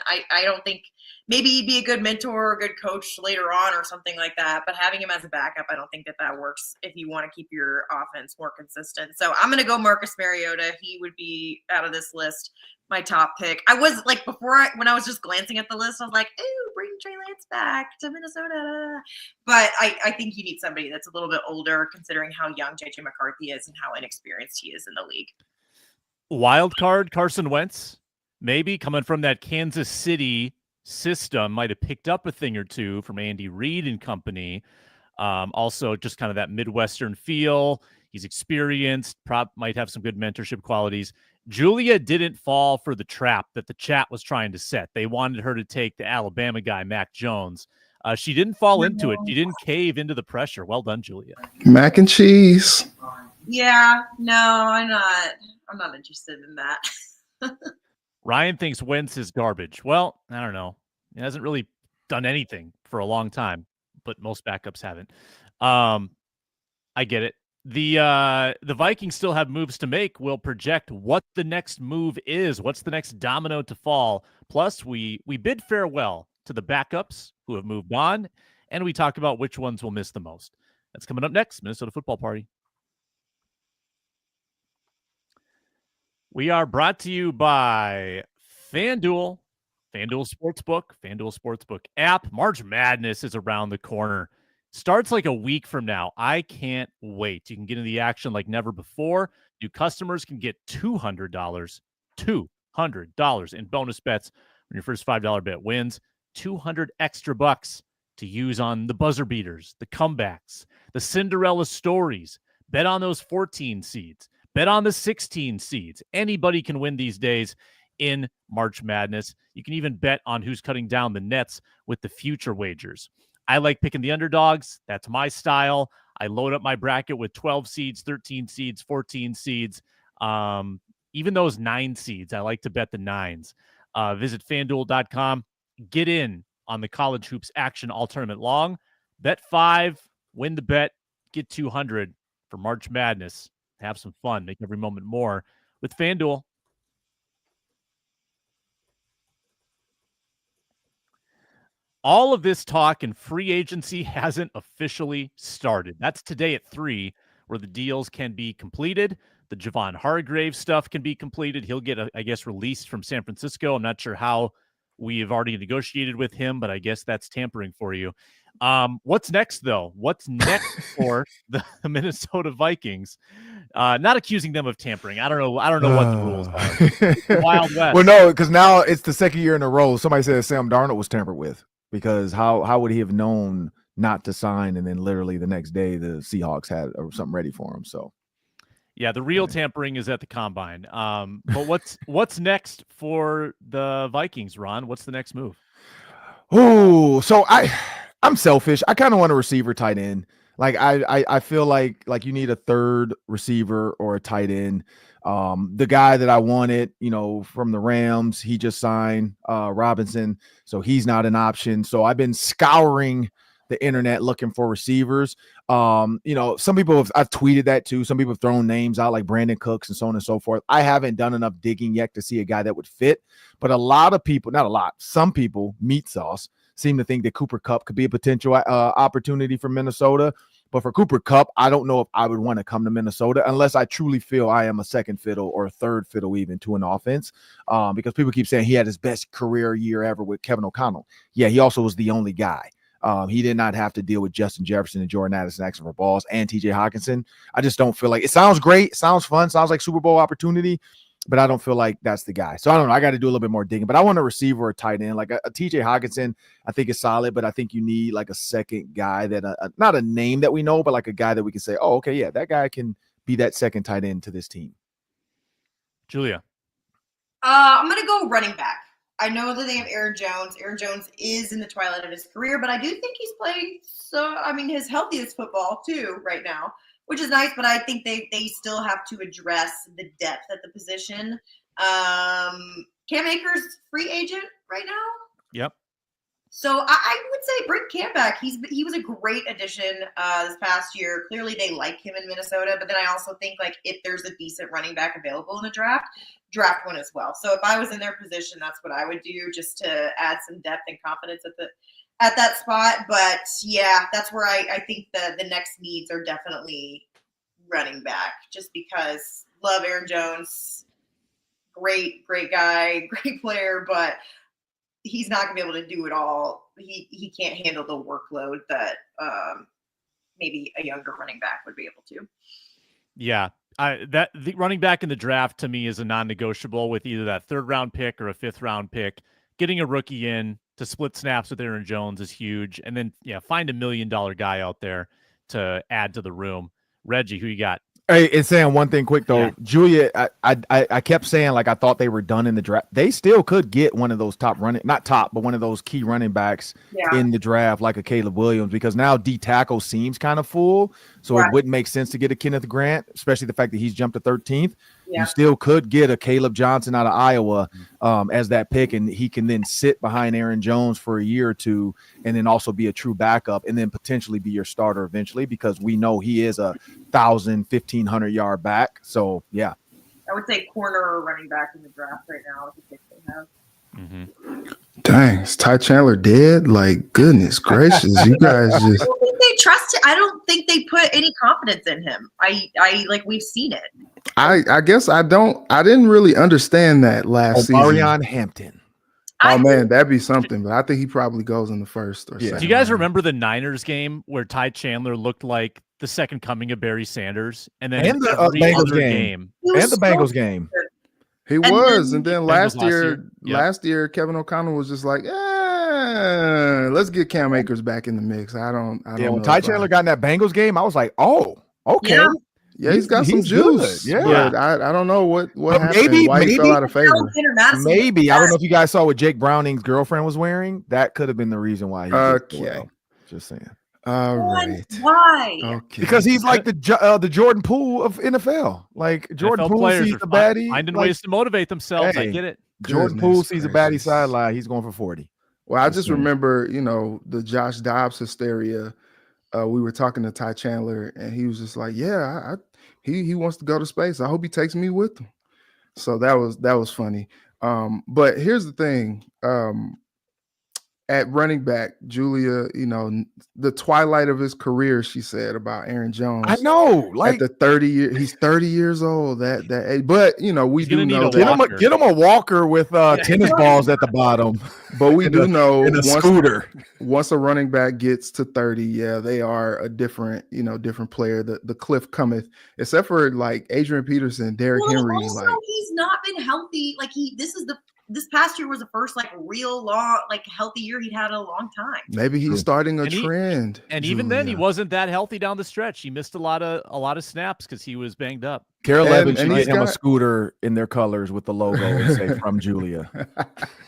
I don't think maybe he'd be a good mentor or a good coach later on or something like that. But having him as a backup, I don't think that works if you want to keep your offense more consistent. So I'm going to go Marcus Mariota. He would be out of this list my top pick. I was like when I was just glancing at the list, I was like, ooh, bring Trey Lance back to Minnesota. But I think you need somebody that's a little bit older considering how young JJ McCarthy is and how inexperienced he is in the league. Wild card Carson Wentz, maybe coming from that Kansas City system, might have picked up a thing or two from Andy Reid and company. Also, just kind of that Midwestern feel. He's experienced, might have some good mentorship qualities. Julia didn't fall for the trap that the chat was trying to set. They wanted her to take the Alabama guy, Mac Jones. She didn't fall into it. She didn't cave into the pressure. Well done, Julia. Mac and cheese. Yeah, no, I'm not interested in that. Ryan thinks Wentz is garbage. Well, I don't know. He hasn't really done anything for a long time, but most backups haven't. I get it. The Vikings still have moves to make. We'll project what the next move is. What's the next domino to fall? Plus, we bid farewell to the backups who have moved on, and we talk about which ones will miss the most. That's coming up next. Minnesota Football Party. We are brought to you by FanDuel, FanDuel Sportsbook app. March Madness is around the corner. Starts like a week from now. I can't wait. You can get into the action like never before. New customers can get $200 in bonus bets when your first $5 bet wins. 200 extra bucks to use on the buzzer beaters, the comebacks, the Cinderella stories. Bet on those 14 seeds. Bet on the 16 seeds. Anybody can win these days in March Madness. You can even bet on who's cutting down the nets with the future wagers. I like picking the underdogs. That's my style. I load up my bracket with 12 seeds, 13 seeds, 14 seeds. Even those 9 seeds, I like to bet the 9s. Visit FanDuel.com. Get in on the college hoops action all tournament long. Bet 5, win the bet, get 200 for March Madness. Have some fun. Make every moment more with FanDuel. All of this talk and free agency hasn't officially started. That's today at 3, where the deals can be completed. The Javon Hargrave stuff can be completed. He'll get, I guess, released from San Francisco. I'm not sure how we have already negotiated with him, but I guess that's tampering for you. What's next, though? What's next for the Minnesota Vikings? Not accusing them of tampering. I don't know what the rules are. Wild West. Well, no, because now it's the second year in a row. Somebody said Sam Darnold was tampered with, because how would he have known not to sign, and then literally the next day the Seahawks had something ready for him? So, yeah, the real tampering is at the combine. But what's next for the Vikings, Ron? What's the next move? Oh, so I'm selfish. I kind of want a receiver tight end. Like I feel like you need a third receiver or a tight end. The guy that I wanted, from the Rams, he just signed Robinson, so he's not an option. So I've been scouring the internet looking for receivers. Some people I've tweeted that too. Some people have thrown names out like Brandon Cooks and so on and so forth. I haven't done enough digging yet to see a guy that would fit, but some people, meat sauce, seem to think that Cooper Kupp could be a potential opportunity for Minnesota. But for Cooper Kupp, I don't know if I would want to come to Minnesota unless I truly feel I am a second fiddle or a third fiddle even to an offense. Because people keep saying he had his best career year ever with Kevin O'Connell. Yeah, he also was the only guy. He did not have to deal with Justin Jefferson and Jordan Addison asking for balls and TJ Hawkinson. I just don't feel like it. Sounds great. Sounds fun. Sounds like Super Bowl opportunity. But I don't feel like that's the guy. So I don't know. I got to do a little bit more digging. But I want a receiver or a tight end. Like a TJ Hawkinson, I think is solid. But I think you need like a second guy that not a name that we know, but like a guy that we can say, oh, okay, yeah, that guy can be that second tight end to this team. Julia. I'm going to go running back. I know that they have Aaron Jones. Aaron Jones is in the twilight of his career, but I do think he's playing his healthiest football too right now, which is nice, but I think they still have to address the depth at the position. Cam Akers, free agent right now. Yep. So I would say bring Cam back. He was a great addition this past year. Clearly they like him in Minnesota, but then I also think like if there's a decent running back available in the draft one as well. So if I was in their position, that's what I would do, just to add some depth and confidence at that spot. But yeah, that's where I think the next needs are definitely running back, just because love Aaron Jones, great guy, great player, but he's not gonna be able to do it all. He can't handle the workload that maybe a younger running back would be able to. Yeah. The running back in the draft to me is a non-negotiable with either that 3rd round pick or a 5th round pick. Getting a rookie in to split snaps with Aaron Jones is huge. And then, find $1 million guy out there to add to the room. Reggie, who you got? Hey, and saying one thing quick though, Yeah. Julia, I kept saying like I thought they were done in the draft. They still could get one of those not top, but one of those key running backs in the draft, like a Caleb Williams, because now D tackle seems kind of full. So it wouldn't make sense to get a Kenneth Grant, especially the fact that he's jumped to 13th. Yeah. You still could get a Caleb Johnson out of Iowa as that pick, and he can then sit behind Aaron Jones for a year or two and then also be a true backup and then potentially be your starter eventually, because we know he is a 1,000-1,500 yard back. So, yeah. I would say corner or running back in the draft right now is the pick they have. Mm-hmm. Dang, is Ty Chandler dead? Like, goodness gracious, you guys just. I don't think they trust him. I don't think they put any confidence in him. I like, we've seen it. I guess I didn't really understand that last season. Marion Hampton. Oh man, that'd be something. But I think he probably goes in the first or second. Do you guys remember the Niners game where Ty Chandler looked like the second coming of Barry Sanders? And then the Bengals game. And the Bengals game. He was. And then last year, Kevin O'Connell was just like, let's get Cam Akers back in the mix. I don't know. When Ty Chandler got in that Bengals game, I was like, oh, okay. Yeah, he's got some juice. Good. Yeah, but I don't know what happened. Why he fell out of favor. Maybe I don't know if you guys saw what Jake Browning's girlfriend was wearing. That could have been the reason why. Just saying. All right. Why? Okay. Because he's like the Jordan Poole of NFL. Like Jordan Poole sees the baddie, finding ways to motivate themselves. I get it. Jordan Poole sees a baddie sideline. He's going for 40. Well, I just remember, the Josh Dobbs hysteria. We were talking to Ty Chandler, and he was just like, "Yeah, he wants to go to space. I hope he takes me with him." So that was funny. But here's the thing: at running back, Julia, the twilight of his career, she said about Aaron Jones. I know, like at the 30 year, he's 30 years old. That age. But we do know that get him a walker with tennis balls at the bottom. But we do know scooter. Once a running back gets to 30, they are a different player. The cliff cometh, except for like Adrian Peterson, Derrick Henry. Also, he's not been healthy. Like this past year was the first like real long, like healthy year he'd had in a long time. Maybe he's starting a trend. And even then, he wasn't that healthy down the stretch. He missed a lot of snaps because he was banged up. Carol Evans should get him a scooter in their colors with the logo and say "From Julia."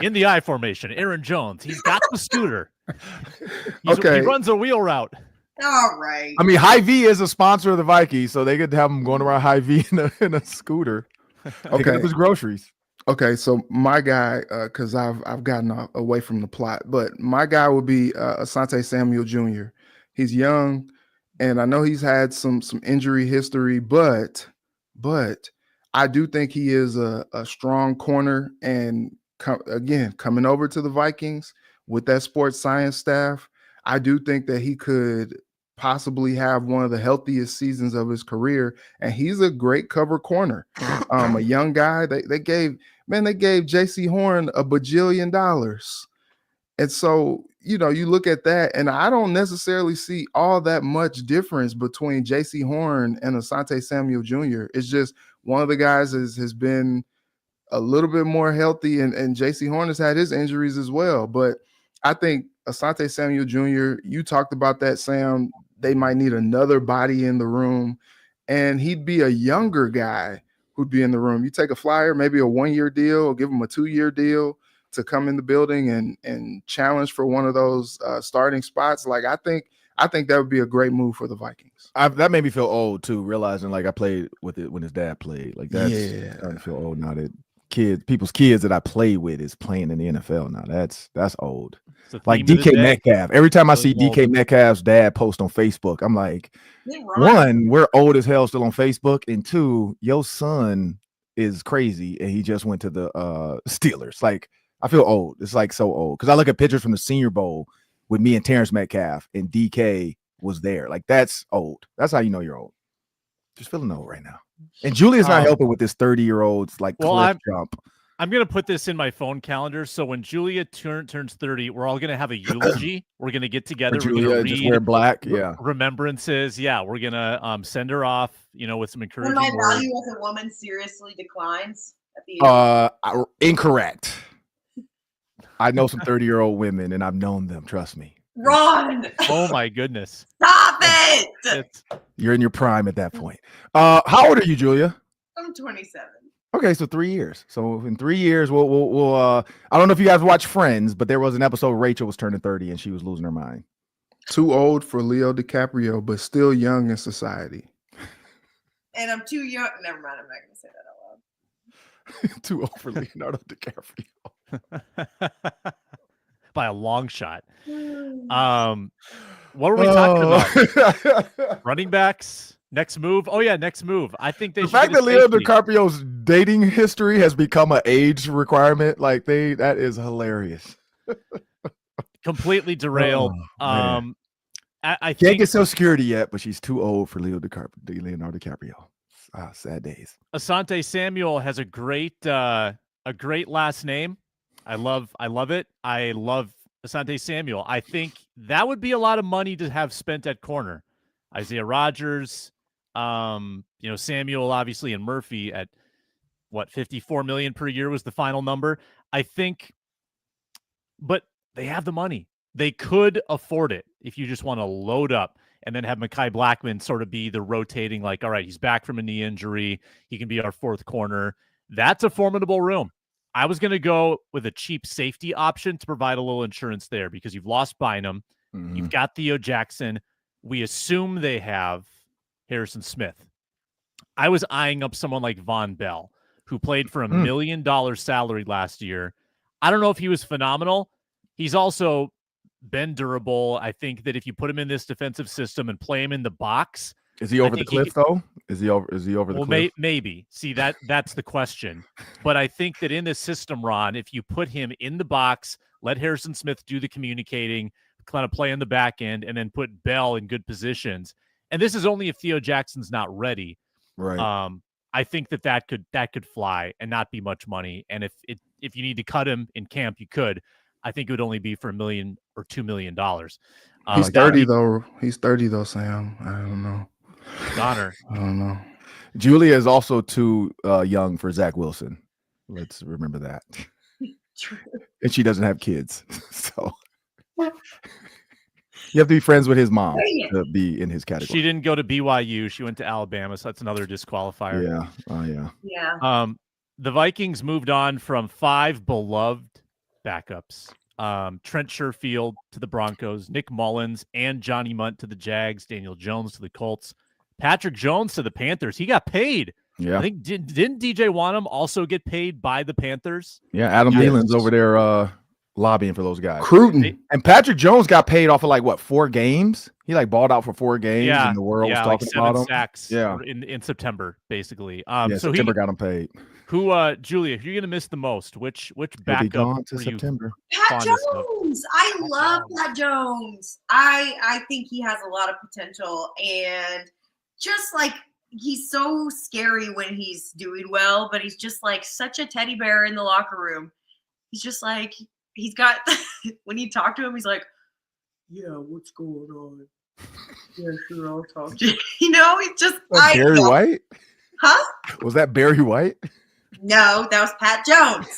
In the I formation, Aaron Jones. He's got the scooter. He runs a wheel route. All right. I mean, Hy-Vee is a sponsor of the Vikings, so they could have him going around Hy-Vee in a scooter. Picking up his groceries. Okay, so my guy, because I've gotten away from the plot, but my guy would be Asante Samuel Jr. He's young, and I know he's had some injury history, but I do think he is a strong corner. And coming over to the Vikings with that sports science staff, I do think that he could possibly have one of the healthiest seasons of his career, and he's a great cover corner. A young guy. They gave J.C. Horn $1 bajillion. And so, you look at that, and I don't necessarily see all that much difference between J.C. Horn and Asante Samuel Jr. It's just one of the guys has been a little bit more healthy, and J.C. Horn has had his injuries as well. But I think Asante Samuel Jr., you talked about that, Sam. They might need another body in the room, and he'd be a younger guy who'd be in the room. You take a flyer, maybe a 1-year deal, or give him a 2-year deal to come in the building and challenge for one of those starting spots. Like I think that would be a great move for the Vikings. That made me feel old too, realizing like I played with it when his dad played. Like that's starting to feel old now that people's kids that I play with is playing in the NFL now. That's old. Like DK Metcalf. Every time I see DK Metcalf's dad post on Facebook, I'm like, one, we're old as hell still on Facebook, and two, your son is crazy and he just went to the Steelers. Like I feel old. It's like so old because I look at pictures from the Senior Bowl with me and Terrence Metcalf, and DK was there. Like that's old. That's how you know you're old. Just feeling old right now. And Julia's not helping with this 30-year-old's like cliff jump. I'm going to put this in my phone calendar. So when Julia turns 30, we're all going to have a eulogy. We're going to get together. We're Julia going to just read wear black. Yeah. remembrances. Yeah. We're going to send her off, with some encouraging When my words. value as a woman seriously declines at the Incorrect. I know some 30-year-old women, and I've known them. Trust me. Ron. Oh my goodness. Stop it. You're in your prime at that point. How old are you, Julia? I'm 27. Okay, so 3 years. So in 3 years, we'll I don't know if you guys watch Friends, but there was an episode where Rachel was turning 30 and she was losing her mind. Too old for Leo DiCaprio, but still young in society. And I'm too young. Never mind. I'm not going to say that out loud. Too old for Leonardo DiCaprio. By a long shot. What were we talking about? Running backs. Next move. Oh yeah, next move. I think the fact that Leo DiCaprio's dating history has become an age requirement, that is hilarious. Completely derailed. I can't think get Social Security yet, but she's too old for Leonardo DiCaprio. Sad days. Asante Samuel has a great last name. I love it. I love Asante Samuel. I think that would be a lot of money to have spent at corner. Isaiah Rodgers, Samuel, obviously, and Murphy at what, $54 million per year was the final number. I think, but they have the money. They could afford it if you just want to load up and then have Mekhi Blackmon sort of be the rotating, like, all right, he's back from a knee injury. He can be our fourth corner. That's a formidable room. I was going to go with a cheap safety option to provide a little insurance there because you've lost Bynum. Mm-hmm. You've got Theo Jackson. We assume they have Harrison Smith. I was eyeing up someone like Von Bell, who played for $1 million salary last year. I don't know if he was phenomenal. He's also been durable. I think that if you put him in this defensive system and play him in the box, is he over the cliff though? Is he over the cliff? Maybe. See, that's the question. But I think that in this system, Ron, if you put him in the box, let Harrison Smith do the communicating, kind of play in the back end, and then put Bell in good positions. And this is only if Theo Jackson's not ready. Right. I think that could fly and not be much money. And if you need to cut him in camp, you could. I think it would only be for $1 million or $2 million. He's 30 though. He's 30 though, Sam. I don't know. Donner. I don't know. Julia is also too young for Zach Wilson. Let's remember that. True. And she doesn't have kids, so you have to be friends with his mom to be in his category. She didn't go to BYU. She went to Alabama, so that's another disqualifier. Yeah. Oh yeah. Yeah. The Vikings moved on from 5 beloved backups. Trent Sherfield to the Broncos, Nick Mullins and Johnny Munt to the Jags, Daniel Jones to the Colts, Patrick Jones to the Panthers. He got paid. Yeah. I think didn't DJ Wanham also get paid by the Panthers? Yeah, Adam Thielen's over there lobbying for those guys. Cruton. And Patrick Jones got paid off of 4 games? He balled out for 4 games and the world was talking about him. Sacks yeah. in September, basically. So September got him paid. Who, Julia, who are you gonna miss the most? Which backup to September? Pat Jones. I love Pat Jones. I think he has a lot of potential, and just he's so scary when he's doing well, but he's just such a teddy bear in the locker room. He's just he's got when you talk to him, he's like, yeah, what's going on? Yeah, sure, I'll talk to you. He's just Barry White? Huh? Was that Barry White? No, that was Pat Jones.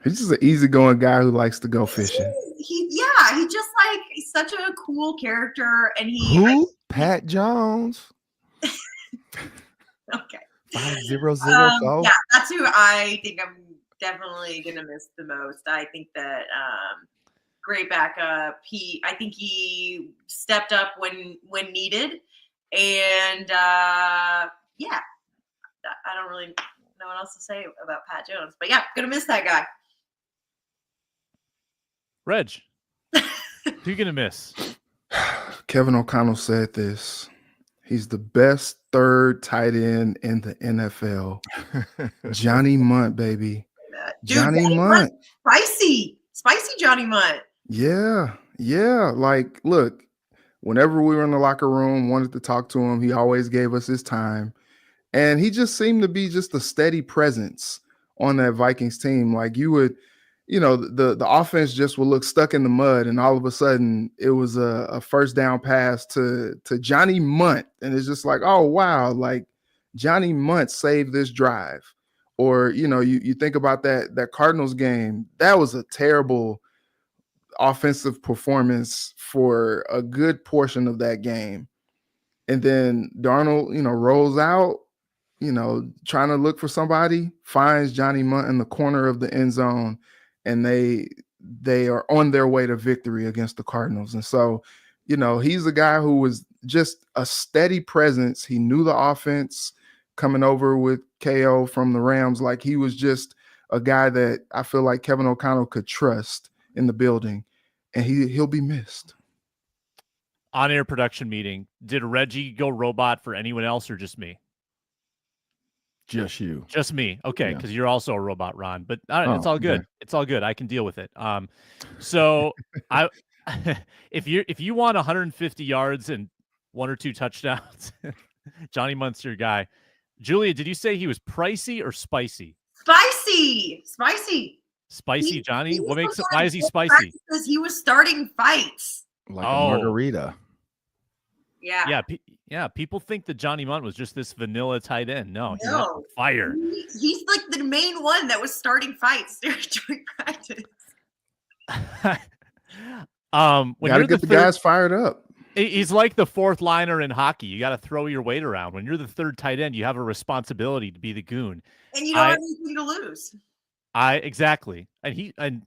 He's just an easygoing guy who likes to go fishing. He just he's such a cool character, and Pat Jones. Okay. 500. Yeah, that's who I think I'm definitely gonna miss the most. I think that great backup. I think he stepped up when needed, and I don't really know what else to say about Pat Jones. But yeah, gonna miss that guy. Reg, who you gonna miss? Kevin O'Connell said this. He's the best third tight end in the NFL. Johnny Munt, baby. Dude, Johnny Munt. Spicy Johnny Munt. Yeah. Look, whenever we were in the locker room, wanted to talk to him, he always gave us his time. And he just seemed to be just a steady presence on that Vikings team. Like you would, the offense just would look stuck in the mud, and all of a sudden it was a first down pass to Johnny Munt, and it's just like, oh wow, like Johnny Munt saved this drive. Or you think about that Cardinals game, that was a terrible offensive performance for a good portion of that game. And then Darnold, rolls out, trying to look for somebody, finds Johnny Munt in the corner of the end zone, and they are on their way to victory against the Cardinals. And so, he's a guy who was just a steady presence. He knew the offense coming over with KO from the Rams. Like he was just a guy that I feel like Kevin O'Connell could trust in the building, and he'll be missed. On-air production meeting. Did Reggie go robot for anyone else or just me? Just you. Just me. Okay, because you're also a robot, Ron. But it's all good. Okay. It's all good. I can deal with it. So I, if you want 150 yards and 1 or 2 touchdowns, Johnny Munt's your guy. Julia, did you say he was pricey or spicy? Spicy. Spicy, Johnny. What makes it? Why is he spicy? Because he was starting fights. Like a margarita. Yeah. Yeah. People think that Johnny Munt was just this vanilla tight end. No, he's on fire. He's like the main one that was starting fights during practice. Gotta get the guys fired up. He's like the fourth liner in hockey. You got to throw your weight around. When you're the third tight end, you have a responsibility to be the goon. And you don't have anything to lose. Exactly. And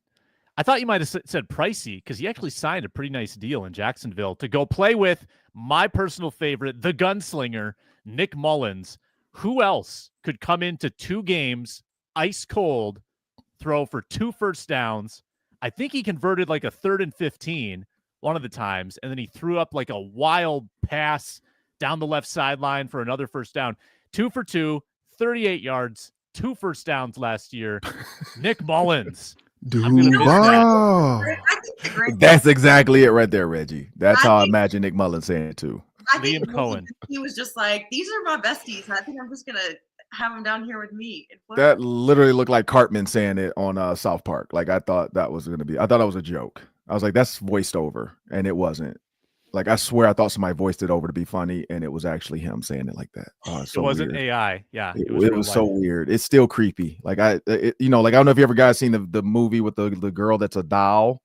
I thought you might have said pricey because he actually signed a pretty nice deal in Jacksonville to go play with my personal favorite, the gunslinger, Nick Mullins. Who else could come into 2 games, ice cold, throw for 2 first downs? I think he converted like a 3rd and 15 one of the times, and then he threw up like a wild pass down the left sideline for another first down. 2 for 2, 38 yards, 2 first downs last year. Nick Mullins. That's exactly it right there, Reggie. That's how I imagine Nick Mullins saying it too. Liam Cohen. He was just like, these are my besties. I think I'm just going to have them down here with me. That literally looked like Cartman saying it on South Park. Like I thought that was going to be, I thought it was a joke. I was like, that's voiced over. And it wasn't. Like, I swear I thought somebody voiced it over to be funny. And it was actually him saying it like that. So it wasn't weird. AI. Yeah. It was so weird. It's still creepy. Like like, I don't know if you ever guys seen the movie with the girl that's a doll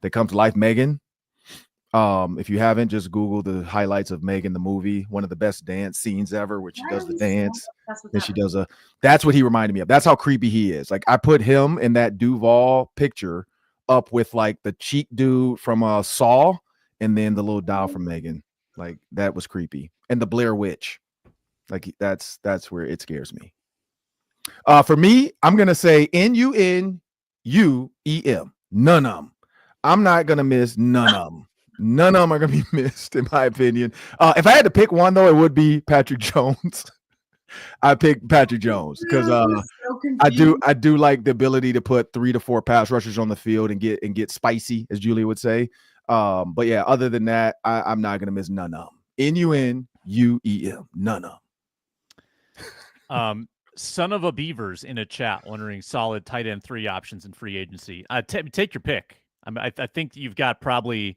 that comes to life, Megan. If you haven't, just Google the highlights of Megan, the movie, one of the best dance scenes ever, where she does the dance. And she does that's what he reminded me of. That's how creepy he is. Like I put him in that Duval picture up with like the cheek dude from Saw and then the little doll from Megan. Like that was creepy. And the Blair Witch. Like that's where it scares me. For me, I'm gonna say Nunem. None of them. I'm not gonna miss none of them. None of them are gonna be missed, in my opinion. If I had to pick one, though, it would be Patrick Jones. I picked Patrick Jones because I do like the ability to put 3 to 4 pass rushers on the field and get spicy, as Julia would say. But yeah, other than that, I'm not gonna miss none of them. Nunem, none of them. Son of a Beavers in a chat wondering solid tight end 3 options in free agency. Take your pick. I think you've got probably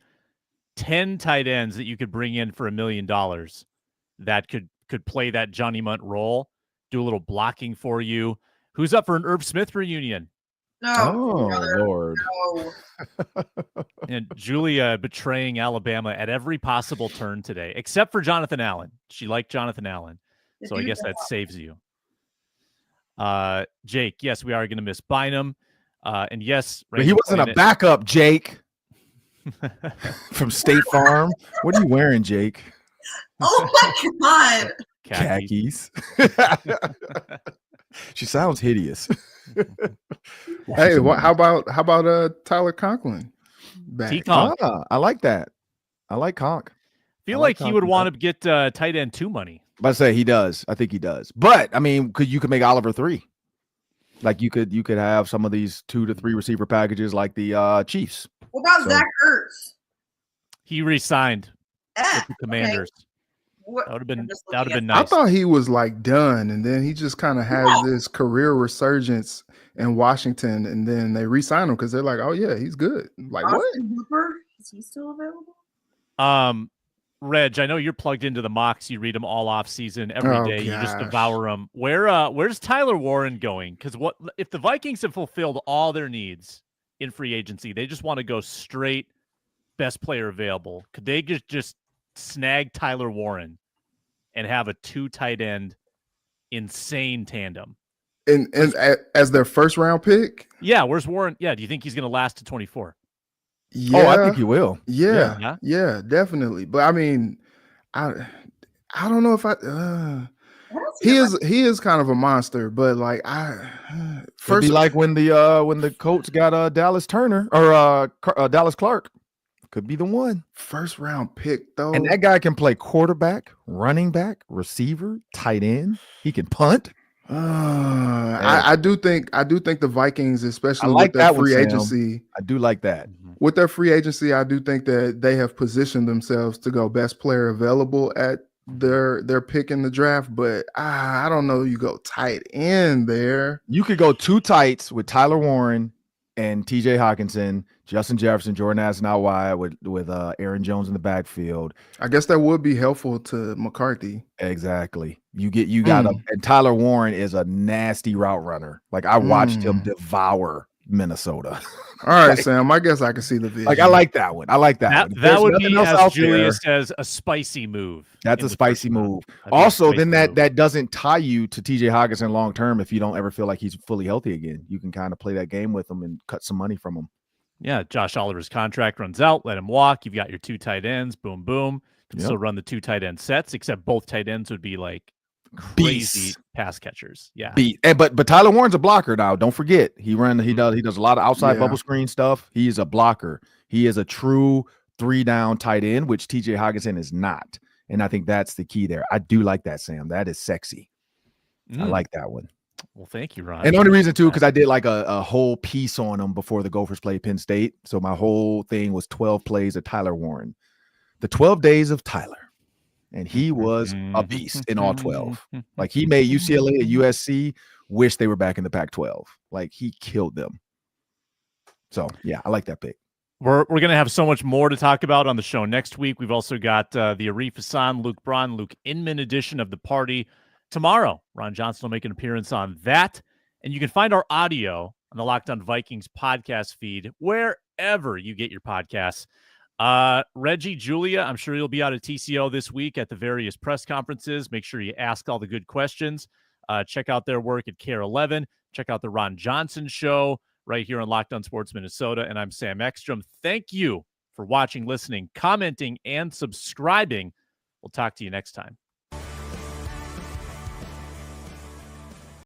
10 tight ends that you could bring in for $1 million that could play that Johnny Munt role, do a little blocking for you. Who's up for an Irv Smith reunion? No, Lord. No. And Julia betraying Alabama at every possible turn today, except for Jonathan Allen. She liked Jonathan Allen. So I guess that saves you. Jake, yes, we are going to miss Bynum. And yes, but he wasn't a backup, Jake. From State Farm. What are you wearing, Jake? Oh my God. Khakis. She sounds hideous. Hey, how about Tyler Conklin? I like that. I like Conk. Feel like he would want to get tight end 2 money. I say he does. I think he does. But I mean, you could make Oliver 3. Like you could have some of these 2 to 3 receiver packages like the Chiefs. What about Zach Ertz? He re-signed with the Commanders. That would have been nice. I thought he was like done, and then he just kind of has this career resurgence in Washington, and then they re-sign him because they're like, "Oh yeah, he's good." Like Austin Hooper, is he still available? Reg, I know you're plugged into the mocks. You read them all off season every day. You just devour them. Where's Tyler Warren going? Because what if the Vikings have fulfilled all their needs in free agency? They just want to go straight best player available. Could they just snag Tyler Warren and have a 2 tight end insane tandem? And as their first round pick? Yeah, where's Warren? Yeah, do you think he's going to last to 24? Yeah, I think he will. Yeah, definitely. But I mean, I don't know if he is kind of a monster, but like first be like when the Colts got Dallas Turner or Dallas Clark. Could be the one. First round pick though. And that guy can play quarterback, running back, receiver, tight end. He can punt. I do think the Vikings, especially with their free agency, I do like that. With their free agency, I do think that they have positioned themselves to go best player available at their pick in the draft. But I don't know. You go tight end there. You could go 2 tights with Tyler Warren and T.J. Hawkinson, Justin Jefferson, Jordan Addison out wide with Aaron Jones in the backfield. I guess that would be helpful to McCarthy. Exactly. You got and Tyler Warren is a nasty route runner. Like I watched him devour Minnesota. All right, Sam. I guess I can see the vision. Like I like that one. I like that one. That would be, as Julius says, a spicy move. That's a spicy move. Also, then that doesn't tie you to TJ Hawkinson long term if you don't ever feel like he's fully healthy again. You can kind of play that game with him and cut some money from him. Yeah, Josh Oliver's contract runs out. Let him walk. You've got your 2 tight ends. Boom, boom. You can still run the 2 tight end sets, except both tight ends would be like crazy pass catchers. Yeah. But Tyler Warren's a blocker now. Don't forget. He does a lot of outside bubble screen stuff. He is a blocker. He is a true 3-down tight end, which TJ Hawkinson is not. And I think that's the key there. I do like that, Sam. That is sexy. I like that one. Well, thank you, Ron. And the only reason too, because I did like a whole piece on him before the Gophers played Penn State. So my whole thing was 12 plays of Tyler Warren. The 12 days of Tyler. And he was a beast in all 12. Like he made UCLA and USC wish they were back in the Pac-12. Like he killed them. So yeah, I like that pick. We're going to have so much more to talk about on the show next week. We've also got the Arif Hassan, Luke Braun, Luke Inman edition of The Party tomorrow. Ron Johnson will make an appearance on that. And you can find our audio on the Locked On Vikings podcast feed, wherever you get your podcasts. Reggie, Julia, I'm sure you'll be out at TCO this week at the various press conferences. Make sure you ask all the good questions. Check out their work at Care 11. Check out the Ron Johnson Show right here on Locked On Sports Minnesota. And I'm Sam Ekstrom. Thank you for watching, listening, commenting, and subscribing. We'll talk to you next time.